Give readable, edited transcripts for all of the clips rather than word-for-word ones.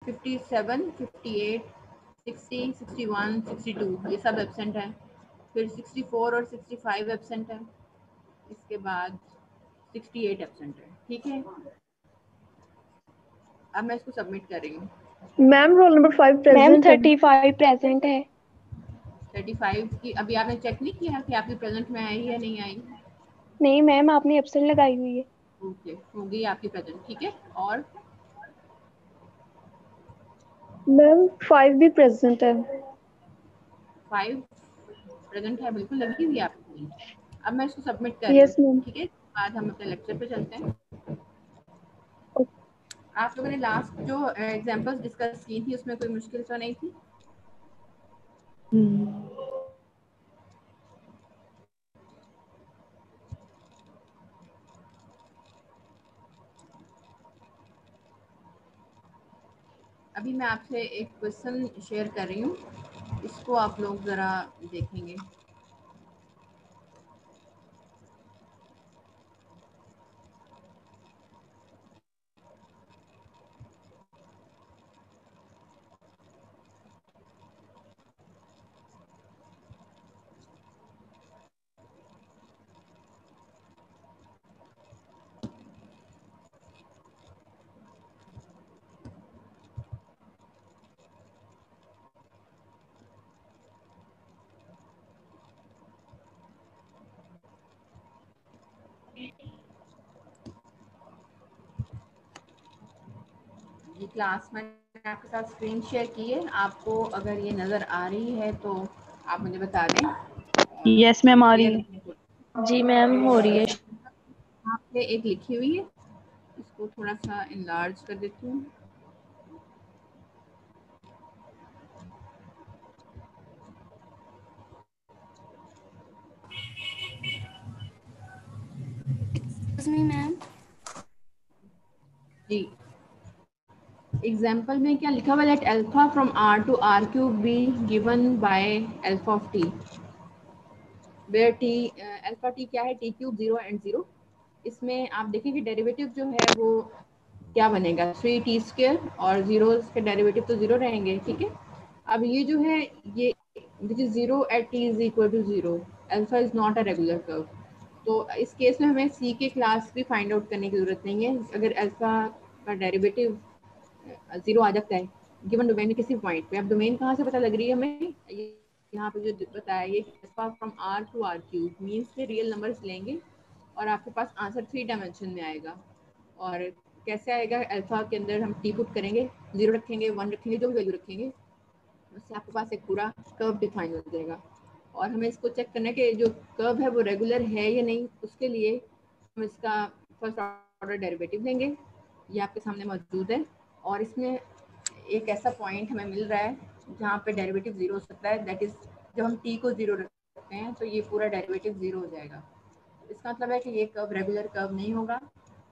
57, 58, 60, 61, 62 ये सब एब्सेंट है। फिर 64 और 65 एब्सेंट है। इसके बाद 68 एब्सेंट है। ठीक है, अब मैं इसको सबमिट कर रही हूँ। Ma'am roll number 5 ma'am present है। 35 प्रेजेंट है। 35 की अभी आपने चेक नहीं किया कि आपकी प्रेजेंट में आई या नहीं आई? नहीं मैम, आपने एब्सेंट लगाई हुई है। ओके, हो गई आपकी प्रेजेंट। ठीक है, और मैम 5 भी प्रेजेंट है। 5 प्रेजेंट है, बिल्कुल लगी हुई है आपकी। अब मैं इसको सबमिट कर रही यस हूँ। मैम। ठीक है, बाद हम अपने लेक्चर पे चलते हैं। आप लोगों ने लास्ट जो एग्जांपल्स डिस्कस की थी उसमें कोई मुश्किल तो नहीं थी? अभी मैं आपसे एक क्वेश्चन शेयर कर रही हूँ, इसको आप लोग ज़रा देखेंगे। ये क्लास में आपके साथ स्क्रीन शेयर की है, आपको अगर ये नज़र आ रही है तो आप मुझे बता दें। यस मैम, आ रही है। जी मैम, हो रही है। यहाँ पे एक लिखी हुई है, इसको थोड़ा सा इनलार्ज कर देती हूँ। मैम जी, एग्जाम्पल में क्या लिखा हुआ? Let alpha from r to r cube be given by alpha of t where t alpha t क्या है? t cube 0 and 0। इसमें आप देखें कि डेरिवेटिव जो है वो क्या बनेगा? 3t स्क्वायर, और 0 के डेरिवेटिव तो 0 रहेंगे। ठीक है, अब ये जो है ये which is 0 at t is equal to 0, alpha is not a regular curve. तो इस केस में हमें c के क्लास भी फाइंड आउट करने की जरूरत नहीं है। अगर अल्फा का डेरिवेटिव 0 आ जाता है गिवन डोमेन में किसी पॉइंट पे, अब डोमेन कहाँ से पता लग रही है हमें? यहाँ पे जो बताया ये alpha from r to r cube means के रियल नंबर्स लेंगे और आपके पास आंसर 3 डायमेंशन में आएगा। और कैसे आएगा? अल्फा के अंदर हम t पुट करेंगे, 0 रखेंगे, 1 रखेंगे, जो भी वैल्यू रखेंगे, उससे आपके पास एक पूरा कर्व डिफाइन हो जाएगा। और हमें इसको चेक करना है कि जो कर्व है वो रेगुलर है या नहीं। उसके लिए हम इसका फर्स्ट ऑर्डर डेरिवेटिव लेंगे, ये आपके सामने मौजूद है। और इसमें एक ऐसा पॉइंट हमें मिल रहा है जहाँ पे डेरिवेटिव 0 हो सकता है, दैट इज जब हम t को 0 रखते हैं तो ये पूरा डेरिवेटिव 0 हो जाएगा। इसका मतलब है कि ये कर्व रेगुलर कर्व नहीं होगा।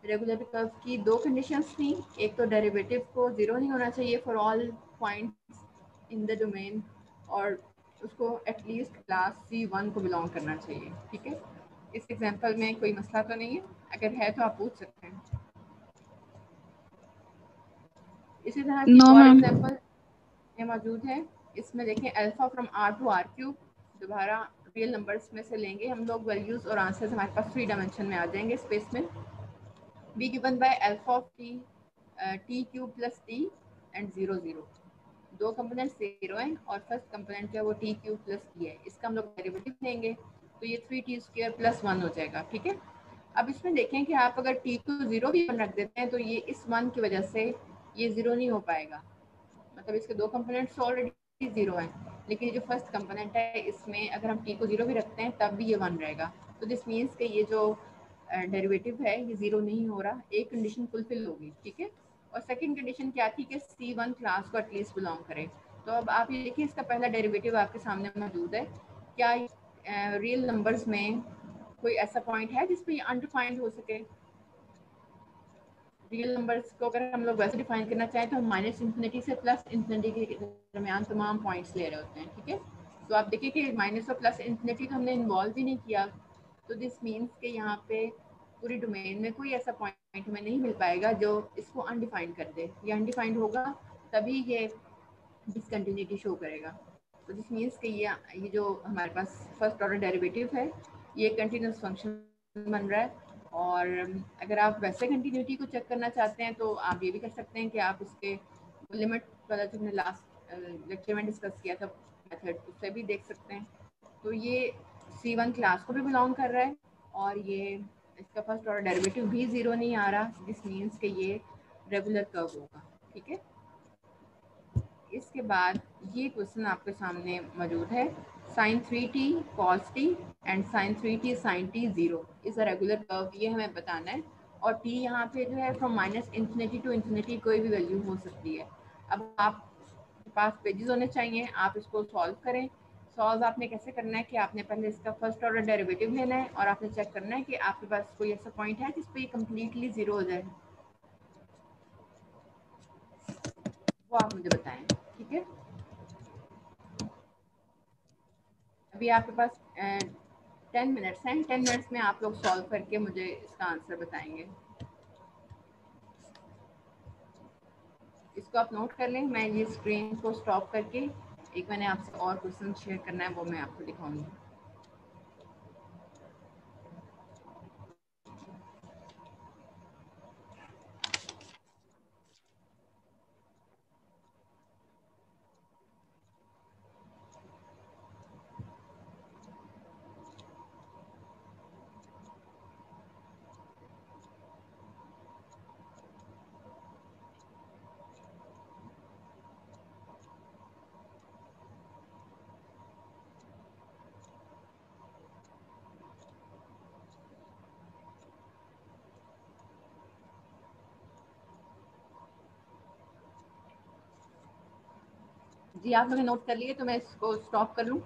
रेगुलर कर्व की दो कंडीशंस थी, एक तो डेरिवेटिव को 0 नहीं होना चाहिए for all points in the domain, और उसको एटलीस्ट क्लास C1 को बिलोंग करना चाहिए। ठीक है, इस एग्जांपल में कोई मसला तो नहीं है? अगर है तो आप पूछ सकते हैं। इसी तरह की नो और मैम। एग्जांपल में मौजूद है। इसमें देखें alpha from r to r cube, दोबारा रियल नंबर्स में से लेंगे हम लोग वैल्यूज और आंसर्स हमारे पास 3 डायमेंशन में आ जाएंगे स्पेस में। B given by alpha of t cube plus t and 0 0। दो कंपोनेंट 0 हैं और फर्स्ट कंपोनेंट जो है वो t क्यूब प्लस t है। इसका हम लोग डेरिवेटिव लेंगे तो ये 3t स्क्वायर प्लस 1 हो जाएगा। ठीक है, अब इसमें देखें कि आप अगर t को 0 भी रख देते हैं तो ये इस 1 की वजह से ये 0 नहीं हो पाएगा। मतलब इसके दो कंपोनेंट्स ऑलरेडी 0 हैं, लेकिन जो फर्स्ट कंपोनेंट है इसमें अगर हम t को 0 भी रखते हैं तब भी ये 1 रहेगा। तो दिस मीन्स कि ये जो डेरिवेटिव है ये 0 नहीं हो रहा। एक कंडीशन फुलफिल होगी। ठीक है, और सेकंड कंडीशन क्या थी कि C1 क्लास को एटलीस्ट बिलोंग करे। तो अब आप ये देखिए इसका पहला डेरिवेटिव आपके सामने मौजूद है। क्या रियल नंबर्स में कोई ऐसा पॉइंट है जिसपे ये अनडिफाइंड हो सके? रियल नंबर्स को अगर हम लोग वैसे डिफाइन करना चाहें तो हम माइनस इन्फिनिटी से प्लस इन्फिनिटी के दरमियान तमाम पॉइंट्स ले रहे होते हैं। ठीक है, तो आप देखिए कि माइनस और प्लस इन्फिनिटी तो हमने इन्वॉल्व भी नहीं किया। तो दिस मीन्स कि यहाँ पे पूरी डोमेन में कोई ऐसा पॉइंट हमें नहीं मिल पाएगा जो इसको अनडिफाइंड कर दे। ये अनडिफाइंड होगा तभी ये डिसकंटिन्यूटी शो करेगा। तो दिस मीन्स कि ये जो हमारे पास फर्स्ट ऑर्डर डेरिवेटिव है ये कंटिन्यूस फंक्शन बन रहा है। और अगर आप वैसे कंटिन्यूटी को चेक करना चाहते हैं तो आप ये भी कर सकते हैं कि आप उसके लिमिट वाला जो हमने लास्ट लेक्चर में डिस्कस किया था मेथड, उससे भी देख सकते हैं। तो ये C1 क्लास को भी बिलोंग कर रहा है और ये इसका फर्स्ट ऑर्डर डेरिवेटिव भी 0 नहीं आ रहा। दिस मीन्स कि ये रेगुलर कर्व होगा। ठीक है, इसके बाद ये क्वेश्चन आपके सामने मौजूद है। sin 3t cos t and sin 3t sin t 0 is a regular curve, ये हमें बताना है। और t यहाँ पे जो है फ्रॉम -∞ to ∞ कोई भी वैल्यू हो सकती है। अब आपके पास पेजेस होने चाहिए, आप इसको सॉल्व करें। सॉल्व आपने कैसे करना है कि आपने पहले इसका फर्स्ट ऑर्डर डेरिवेटिव लेना है और आपने चेक करना है कि आपके पास कोई ऐसा पॉइंट है जिस पे ये कम्प्लीटली 0 हो जाए, वो आप मुझे बताएं। ठीक है, अभी आपके पास 10 मिनट्स हैं। 10 मिनट्स में आप लोग सॉल्व करके मुझे इसका आंसर बताएंगे। इसको आप नोट कर लें। मैं ये स्क्रीन को स्टॉप करके एक मैंने आपसे और क्वेश्चन शेयर करना है, वो मैं आपको दिखाऊंगी। जी आप लोगों ने नोट कर लिए तो मैं इसको स्टॉप कर लूँ।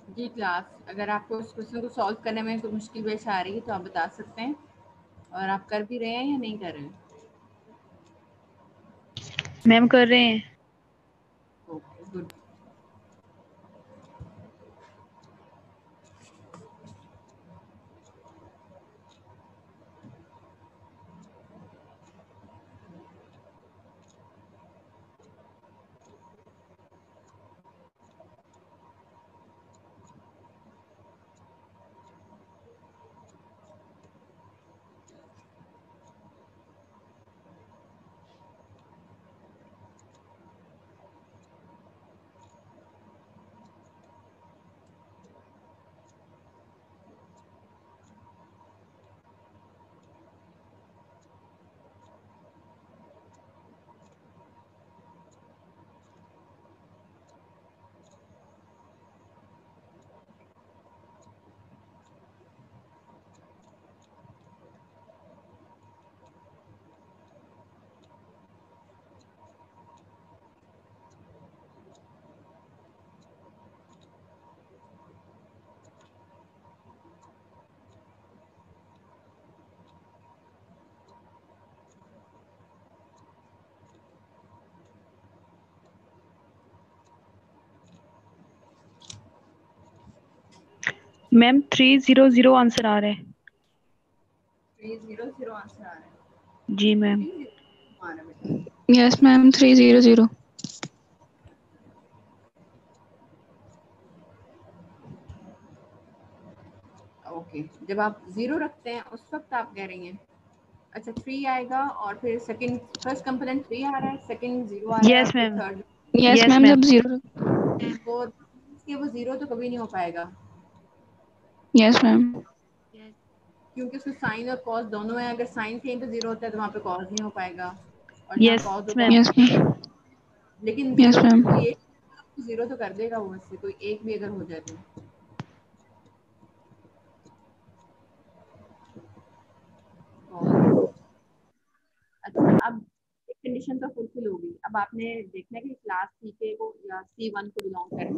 जी क्लास, अगर आपको इस क्वेश्चन को सॉल्व करने में कोई मुश्किल पेश आ रही है तो आप बता सकते हैं। और आप कर भी रहे हैं या नहीं कर रहे हैं? मैम कर रहे हैं। Okay good. मैम 300 आंसर आ रहा है। 300 आंसर आ रहा है। जी मैम। 30 आ रहा है बेटा। Yes ma'am 300। ओके, जब आप 0 रखते हैं उस वक्त आप कह रही हैं। अच्छा 3 आएगा और फिर सेकंड, फर्स्ट कंपोनेंट 3 आ रहा है, सेकंड 0 आ रहा है और यस फिर ma'am. Third yes yes ma'am ma'am. जब 0। फोर, इसके वो 0 तो कभी नहीं हो पाएगा यस मैम। क्योंकि उसमें साइन और कॉस दोनों है। अगर साइन कहीं पे 0 होता है तो वहाँ पे कॉस नहीं हो पाएगा, और जहाँ यस कॉस होगा। मैम। Yes ma'am. लेकिन यस 0 मैम। कोई एक 0 तो कर देगा वो, उससे कोई एक भी अगर हो जाए तो। अच्छा, अब एक कंडीशन तो फुलफिल होगी। अब आपने देखना है कि क्लास सीके को या C1 को बिलोंग करें।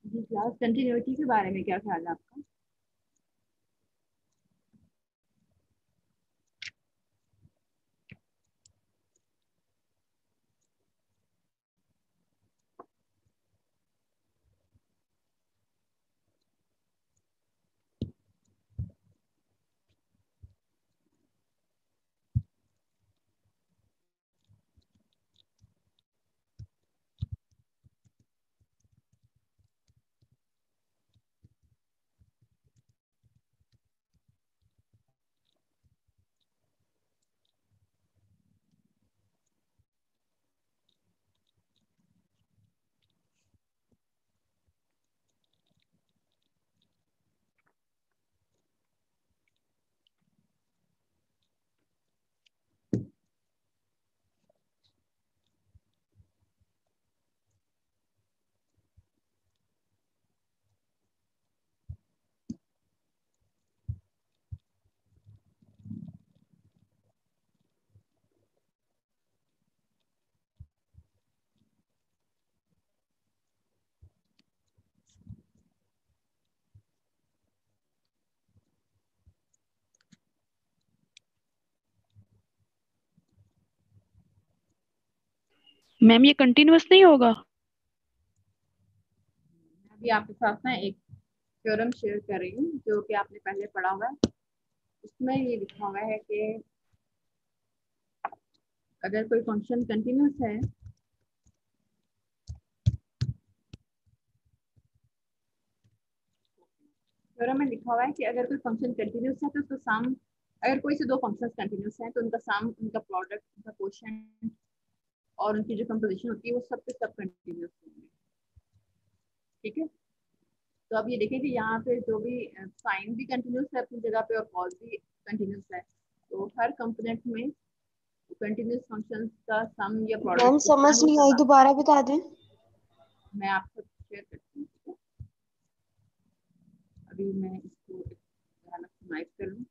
जी, क्लास कंटिन्यूटी के बारे में क्या ख्याल है आपका? मैम ये कंटिन्यूअस नहीं होगा? अभी आपके साथ ना एक थ्योरम शेयर कर रही हूँ जो कि आपने पहले पढ़ा हुआ है। उसमें ये लिखा हुआ है कि अगर कोई फंक्शन कंटिन्यूस है थ्योरम में लिखा हुआ है कि अगर कोई फंक्शन कंटिन्यूस है तो उसका सम, अगर कोई से दो फंक्शंस कंटिन्यूस हैं तो उनका सम, उनका प्रोडक्ट, उनका कोशेंट और उनकी जो कंपोजिशन होती है वो सब के सब कंटिन्यूस होंगे। ठीक है, तो अब ये देखें कि यहाँ पे जो भी साइन भी कंटिन्यूस है अपनी जगह पे और कॉज भी कंटिन्यूस है, तो हर कंपोनेंट में कंटिन्यूस फंक्शंस का सम या मैम प्रोडक्ट समझ नहीं आई, दोबारा बता दें। मैं आपको शेयर करती हूँ, ठीक है? अभी मैं इसको मैक्सिमाइज कर लूँ।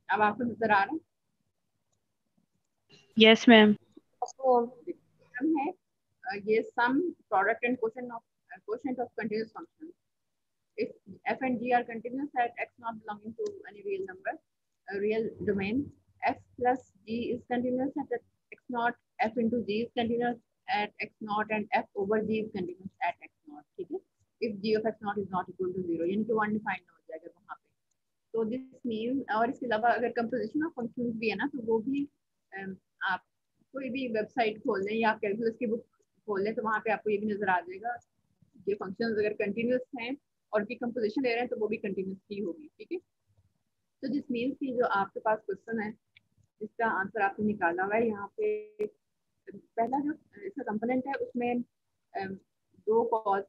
अब आपको नजर आ रहा है? Yes ma'am. सम है ये sum product and quotient of continuous function. If f and g are continuous at x not belonging to any real number, a real domain, f plus g is continuous at x naught, f into g is continuous at x naught, and f over g is continuous at x naught. ठीक है? If g of x naught is not equal to 0, यानी कि undefined हो जाएगा वहाँ पे। तो this mean, और इसके अलावा अगर कंपोजिशन ऑफ फंक्शंस भी है ना, तो वो भी आप कोई भी वेबसाइट खोल लें या कैलकुलस की बुक खोल लें, तो वहाँ पे आपको ये भी नजर आ जाएगा ये फंक्शंस अगर कंटिन्यूस हैं और की कंपोजिशन ले रहे हैं तो वो भी कंटिन्यूस ही होगी। ठीक है? तो दिस मीन्स कि जो आपके पास क्वेश्चन है जिसका आंसर आपने निकाला हुआ है, यहाँ पे पहला जो इसका कंपोनेंट है उसमें दो कॉस,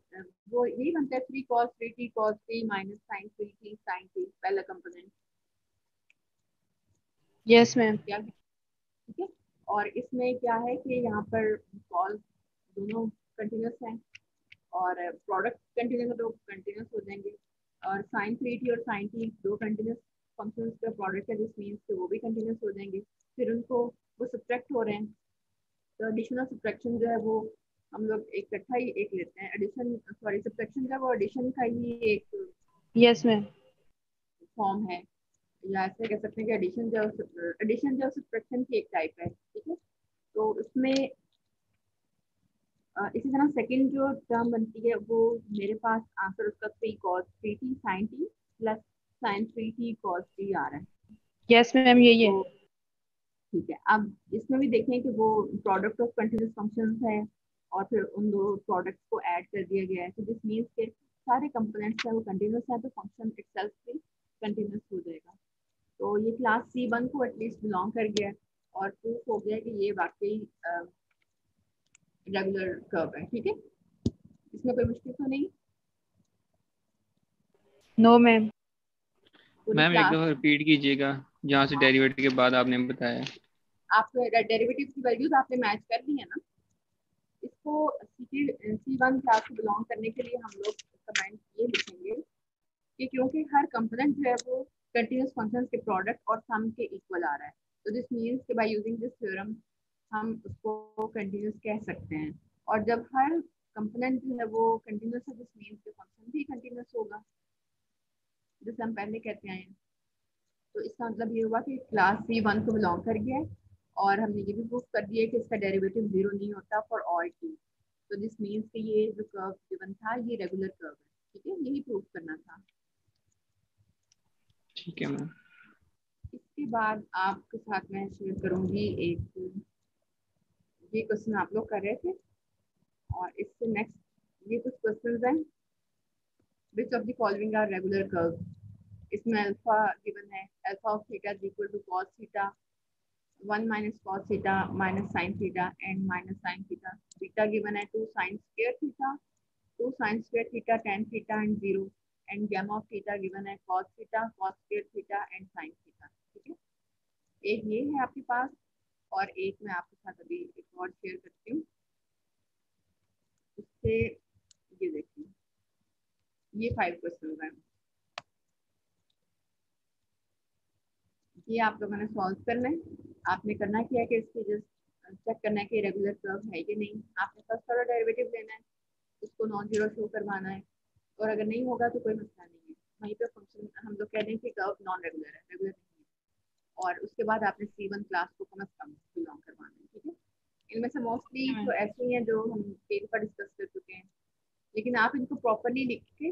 वो यही बनता है 3 cos 3t cos 3 minus sin 3t sin t, पहला कंपोनेंट। Yes ma'am. क्या? ठीक है? और इसमें क्या है कि यहाँ पर कॉस दोनों कंटिन्यूस हैं और प्रोडक्ट कंटिन्यूस तो कंटिन्यूस हो जाएंगे, और sin 3t और sin t दो कंटिन्यूस फंक्शंस का प्रोडक्ट है, दिस मींस कि वो भी कंटिन्यूस हो जाएंगे। फिर उनको वो सब्ट्रैक्ट हो रहे हैं, तो एडिशन और सब्ट्रैक्शन जो है वो हम लोग इकट्ठा ही एक लेते हैं। एडिशन सॉरी सब्ट्रैक्शन जो है वो एडिशन का ही एक यस मैम। फॉर्म है, या ऐसे कह सकते हैं कि एडिशन जो सब्ट्रैक्शन की एक टाइप है। ठीक है? तो उसमें इसी तरह सेकंड जो टर्म बनती है वो मेरे पास आंसर उसका 3 cos 3t sin t plus sin 3t cos t आ रहा है। यस मैम यही है। तो ठीक है, अब इसमें भी देखें कि वो प्रोडक्ट ऑफ कंटिन्यूस फंक्शंस है और फिर उन दो प्रोडक्ट्स को ऐड कर दिया गया है, तो दिस मींस के सारे कंपोनेंट्स हैं वो कंटिन्यूस है, तो फंक्शन इटसेल्फ भी कंटिन्यूस हो जाएगा। तो ये क्लास C1 को एटलीस्ट बिलोंग कर गया और प्रूफ हो गया कि ये वाकई रेगुलर कर्व है। ठीक है? इसमें कोई मुश्किल तो नहीं? No ma'am. मैम एक दफा रिपीट कीजिएगा जहाँ से डेरिवेटिव के बाद आपने बताया। आपको डेरिवेटिव की वैल्यूज आपने मैच कर ली है ना? इसको C1 क्लास को बिलोंग करने के लिए हम लोग कमेंट ये लिखेंगे कि क्योंकि हर कंपोनेंट जो है वो कंटिन्यूस फंक्शंस के प्रोडक्ट और सम के इक्वल आ रहा है, तो दिस मींस कि बाय यूजिंग दिस थ्योरम हम उसको कंटिन्यूस कह सकते हैं। और जब हर कंपोनेंट जो है वो कंटिन्यूस है, दिस मींस कि फंक्शन भी कंटिन्यूस होगा, जिसे हम पहले कहते हैं। तो इसका मतलब ये हुआ कि क्लास C1 को बिलोंग कर गया है और हमने ये भी प्रूफ कर दिया कि इसका डेरिवेटिव 0 नहीं होता फॉर ऑल t। तो दिस मींस कि ये जो कर्व गिवन था ये रेगुलर कर्व है। ठीक है? यही प्रूफ करना था। ठीक है मैम। इसके बाद आपके साथ मैं शेयर करूंगी एक, ये क्वेश्चन आप लोग कर रहे थे और इससे नेक्स्ट ये कुछ क्वेश्चंस हैं। Which of the following are regular curve? इसमें अल्फा गिवन है, alpha of theta is equal to cos theta 1 minus cos theta minus sin theta and minus sin theta. Theta given है 2 sin square theta, 2 sin square theta tan theta and 0, and gamma of theta given है cos theta cos square theta and sin theta. ठीक है? एक ये है आपके पास और एक मैं आपके साथ अभी एक और शेयर करती हूँ। उससे ये देखिए, ये 5 क्वेश्चन हैं, ये आप लोगों ने सॉल्व करना है। आपने करना क्या है कि इसकी जस्ट चेक करना है कि रेगुलर कर्व है कि नहीं। आपने फर्स्ट ऑर्डर डेरिवेटिव लेना है, उसको नॉन जीरो शो करवाना है, और अगर नहीं होगा तो कोई मसला नहीं है, वहीं पे फंक्शन हम लोग कह दें कि कर्व नॉन रेगुलर है, रेगुलर नहीं है। और उसके बाद आपने C1 क्लास को कम से कम बिलोंग करवाना है। ठीक है? इनमें से मोस्टली तो ऐसे ही हैं जो हम कई बार डिस्कस कर चुके हैं, लेकिन आप इनको प्रॉपरली लिख के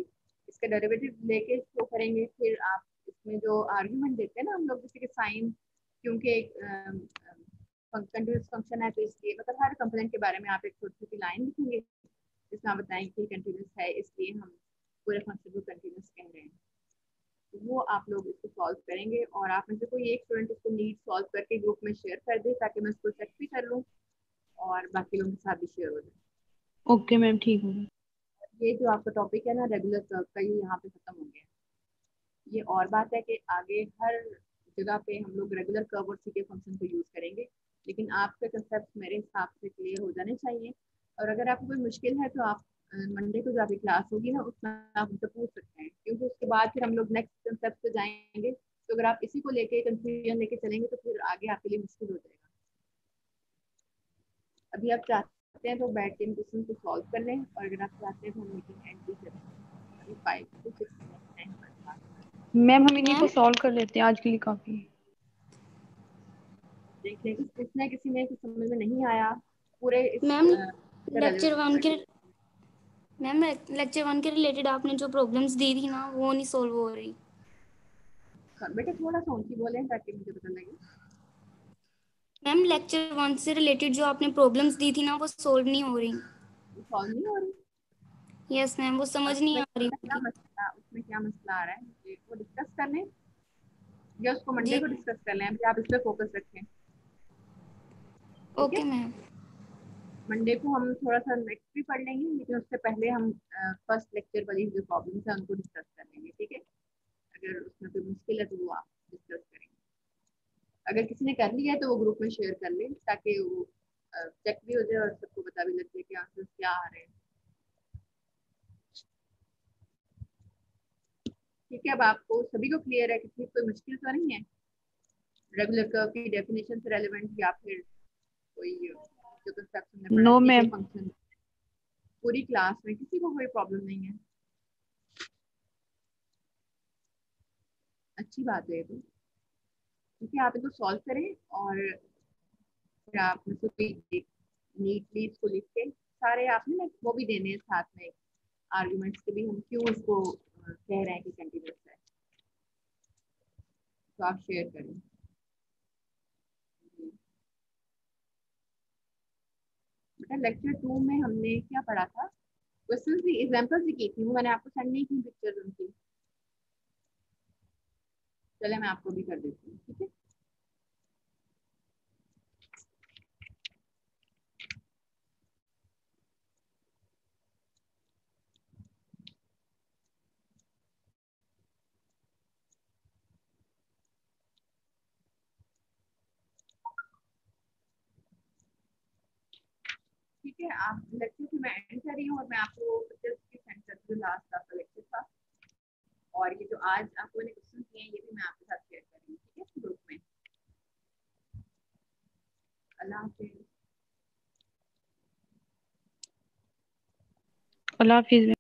इसका डेरिवेटिव लेके शो करेंगे। फिर आप इसमें जो आर्ग्यूमेंट देते हैं ना हम लोग, जैसे कि साइन, क्योंकि एक कंटिन्यूस फंक्शन है तो इसलिए मतलब हर कंपोनेंट के बारे में आप एक छोटी छोटी लाइन लिखेंगे जिसमें आप बताएंगे कि कंटिन्यूस है इसलिए हम पूरे फंक्शन को कंटिन्यूस कह रहे हैं। तो वो आप लोग इसको सॉल्व करेंगे और आप में से कोई एक स्टूडेंट इसको नीट सॉल्व करके ग्रुप में शेयर कर दे ताकि मैं इसको चेक भी कर लूँ और बाकी लोगों के साथ भी शेयर हो जाए। ओके मैम, ठीक होगा। ये जो आपका टॉपिक है ना रेगुलर कर्व का, ये यहाँ पे खत्म हो गया। ये और बात है कि आगे हर जगह पे हम लोग रेगुलर कर्व और सीके फंक्शन को यूज करेंगे, लेकिन आपके कंसेप्ट मेरे हिसाब से क्लियर हो जाने चाहिए। और अगर आपको कोई मुश्किल है तो आप मंडे को जो आपकी क्लास होगी ना उसमें आप मुझसे पूछ सकते हैं, क्योंकि उसके बाद फिर हम लोग नेक्स्ट कंसेप्ट पे जाएंगे। तो अगर आप इसी को लेके कंफ्यूजन लेके चलेंगे तो फिर आगे आपके लिए मुश्किल हो जाएगा। अभी आप चाहते हैं तो बैठ के इन क्वेश्चन को सॉल्व कर लें, और अगर आप चाहते हैं तो हम मीटिंग एंड भी करें। अभी 5 to 6 मिनट हैं हमारे पास। मैम हम इन्हीं को सॉल्व कर लेते हैं, आज के लिए काफी। देख लें किसी में कुछ समझ में नहीं आया पूरे मैम लेक्चर 1 के मैम लेक्चर 1 के रिलेटेड आपने जो प्रॉब्लम्स दी थी ना वो नहीं सॉल्व हो रही। बेटे थोड़ा सा ऊंची बोले ताकि मुझे पता लगे। मैम लेक्चर 1 से रिलेटेड जो आपने प्रॉब्लम्स दी थी ना वो सॉल्व नहीं हो रही। सॉल्व नहीं हो रही। यस मैम, वो समझ नहीं आ रही क्या मुझे। मसला, उसमें क्या मसला आ रहा है वो डिस्कस कर लें, या उसको मंडे जी को डिस्कस कर लें। अभी आप इस पे फोकस रखें, ठीक ओके है। मैम। मंडे को हम थोड़ा सा नेक्स्ट भी पढ़ लेंगे, लेकिन उससे पहले हम फर्स्ट लेक्चर वाली जो प्रॉब्लम्स है उनको डिस्कस कर लेंगे, ठीक है। अगर उसमें कोई मुश्किल है तो वो आप डिस्कस करेंगे। अगर किसी ने कर लिया है तो वो ग्रुप में शेयर कर लें ताकि वो चेक भी हो जाए और सबको पता भी लग जाए कि आंसर क्या आ रहे हैं। ठीक है, अब आपको सभी को क्लियर है, किसी कोई मुश्किल तो नहीं है रेगुलर कर्व की डेफिनेशन से रेलेवेंट, या फिर कोई जो कंसेप्ट हमने पढ़ा नो ठीक है मैम। फंक्शन पूरी क्लास में किसी को कोई प्रॉब्लम नहीं है? अच्छी बात है ये तो। ठीक है, आप इनको सॉल्व करें और फिर आप मुझसे कोई नीटली इसको लिख के सारे आपने ना वो भी देने हैं साथ में आर्गुमेंट्स के भी, हम क्यों इसको कह रहे हैं कि कंटिन्यूस है, तो आप शेयर करें। बेटा लेक्चर 2 में हमने क्या पढ़ा था, क्वेश्चंस भी एग्जांपल्स भी की थी, वो मैंने आपको सेंड नहीं की पिक्चर्स उनकी। चले मैं आपको भी कर देती हूँ, ठीक है। ठीक है, आप लेक्चर की मैं एंड कर रही हूँ और मैं आपको पिक्चर्स की सेंड करती हूँ। लास्ट आपका लेक्चर था और ये जो आज आपको मैंने क्वेश्चन किए हैं ये भी मैं आपके साथ शेयर कर रही हूँ, ठीक है, ग्रुप में। अल्लाह हाफिज। अल्लाह हाफिज।